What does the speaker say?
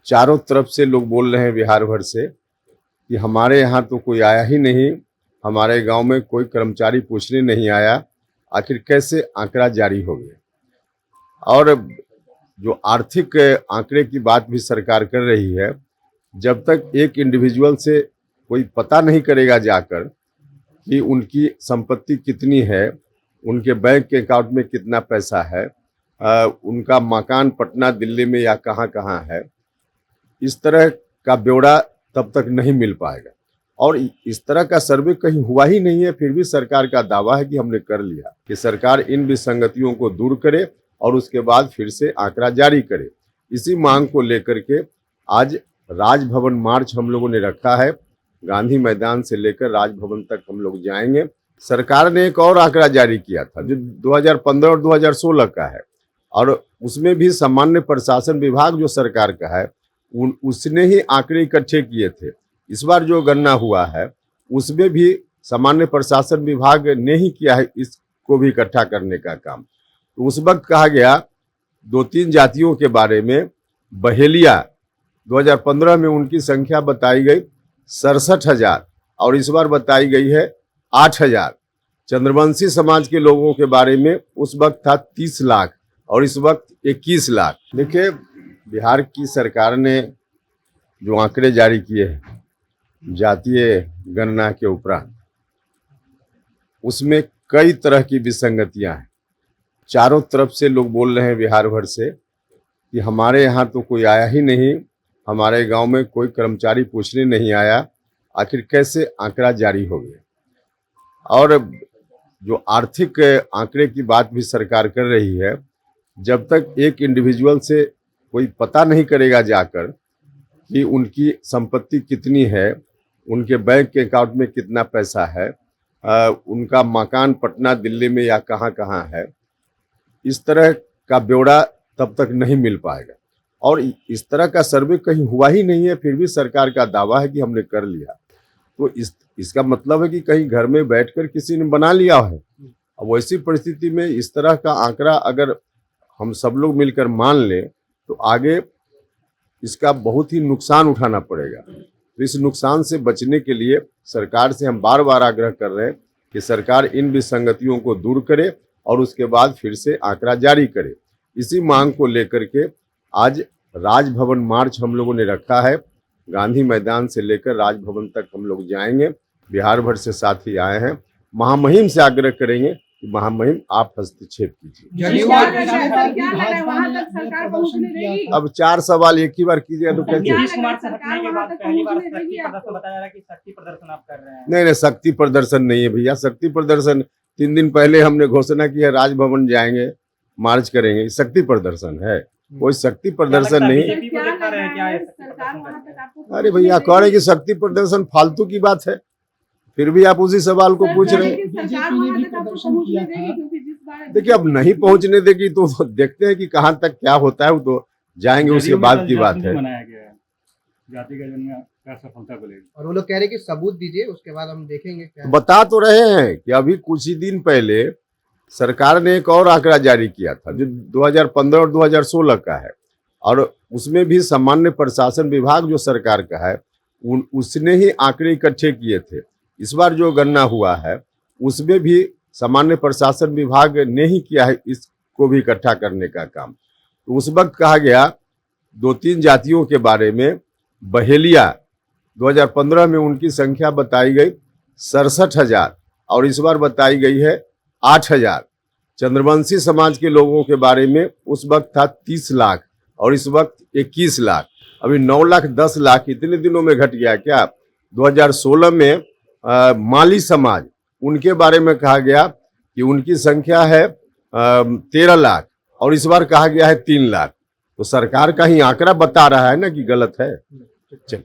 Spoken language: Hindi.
चारों तरफ से लोग बोल रहे हैं बिहार भर से कि हमारे यहाँ तो कोई आया ही नहीं, हमारे गांव में कोई कर्मचारी पूछने नहीं आया, आखिर कैसे आंकड़ा जारी हो गया। और जो आर्थिक आंकड़े की बात भी सरकार कर रही है, जब तक एक इंडिविजुअल से कोई पता नहीं करेगा जाकर कि उनकी संपत्ति कितनी है, उनके बैंक के अकाउंट में कितना पैसा है, उनका मकान पटना दिल्ली में या कहाँ कहाँ है, इस तरह का ब्यौरा तब तक नहीं मिल पाएगा। और इस तरह का सर्वे कहीं हुआ ही नहीं है, फिर भी सरकार का दावा है कि हमने कर लिया। कि सरकार इन विसंगतियों को दूर करे और उसके बाद फिर से आंकड़ा जारी करे। इसी मांग को लेकर के आज राजभवन मार्च हम लोगों ने रखा है। गांधी मैदान से लेकर राजभवन तक हम लोग जाएंगे। सरकार ने एक और आंकड़ा जारी किया था जो 2015 और 2016 का है, और उसमें भी सामान्य प्रशासन विभाग जो सरकार का है उसने ही आंकड़े इकट्ठे किए थे। इस बार जो गणना हुआ है उसमें भी सामान्य प्रशासन विभाग ने ही किया है इसको भी इकट्ठा करने का काम। तो उस वक्त कहा गया 2-3 जातियों के बारे में, बहेलिया 2015 में उनकी संख्या बताई गई 67,000 और इस बार बताई गई है 8,000। चंद्रवंशी समाज के लोगों के बारे में उस वक्त था 30 लाख और इस वक्त 21 लाख। देखिए, बिहार की सरकार ने जो आंकड़े जारी किए हैं जातीय गणना के उपरांत, उसमें कई तरह की विसंगतियां हैं। चारों तरफ से लोग बोल रहे हैं बिहार भर से कि हमारे यहाँ तो कोई आया ही नहीं, हमारे गांव में कोई कर्मचारी पूछने नहीं आया, आखिर कैसे आंकड़ा जारी हो गया। और जो आर्थिक आंकड़े की बात भी सरकार कर रही है, जब तक एक इंडिविजुअल से कोई पता नहीं करेगा जाकर कि उनकी संपत्ति कितनी है, उनके बैंक के अकाउंट में कितना पैसा है, उनका मकान पटना दिल्ली में या कहाँ कहाँ है, इस तरह का ब्यौरा तब तक नहीं मिल पाएगा। और इस तरह का सर्वे कहीं हुआ ही नहीं है, फिर भी सरकार का दावा है कि हमने कर लिया। तो इसका मतलब है कि कहीं घर में बैठकर किसी ने बना लिया है। अब वैसी परिस्थिति में इस तरह का आंकड़ा अगर हम सब लोग मिलकर मान लें तो आगे इसका बहुत ही नुकसान उठाना पड़ेगा। तो इस नुकसान से बचने के लिए सरकार से हम बार बार आग्रह कर रहे हैं कि सरकार इन विसंगतियों को दूर करे और उसके बाद फिर से आंकड़ा जारी करे। इसी मांग को लेकर के आज राजभवन मार्च हम लोगों ने रखा है। गांधी मैदान से लेकर राजभवन तक हम लोग जाएंगे। बिहार भर से साथी आए हैं। महामहिम से आग्रह करेंगे कि महामहिम आप हस्तक्षेप कीजिए। अब 4 सवाल एक ही बार कीजिए तो कैसे? नहीं, शक्ति प्रदर्शन नहीं है भैया। शक्ति प्रदर्शन 3 दिन पहले हमने घोषणा की है, राजभवन जाएंगे, मार्च करेंगे। शक्ति प्रदर्शन है? कोई शक्ति प्रदर्शन नहीं। अरे भैया, कह रहे कि शक्ति प्रदर्शन फालतू की बात है, फिर भी आप उसी सवाल को पूछ रहे हैं। देखिए, अब नहीं पहुंचने देगी तो देखते हैं कि कहां तक क्या होता है, वो तो जाएंगे, उसके बाद की बात है। जाति का क्या सफलता मिलेगी। और वो लोग कह रहे हैं कि सबूत दीजिए, उसके बाद हम देखेंगे क्या। बता तो रहे हैं कि अभी कुछ ही दिन पहले सरकार ने एक और आंकड़ा जारी किया था जो 2015 और 2016 का है, और उसमें भी सामान्य प्रशासन विभाग जो सरकार का है उसने ही आंकड़े इकट्ठे किए थे। इस बार जो गणना हुआ है उसमें भी सामान्य प्रशासन विभाग ने ही किया है इसको भी इकट्ठा करने का काम। तो उस वक्त कहा गया 2-3 जातियों के बारे में, बहेलिया 2015 में उनकी संख्या बताई गई 67,000 और इस बार बताई गई है 8,000। चंद्रवंशी समाज के लोगों के बारे में उस वक्त था 30 लाख और इस वक्त 21 लाख। अभी 9 लाख 10 लाख इतने दिनों में घट गया क्या? 2016 में माली समाज, उनके बारे में कहा गया कि उनकी संख्या है 13 लाख और इस बार कहा गया है 3 लाख। तो सरकार का ही आंकड़ा बता रहा है ना कि गलत है। चल।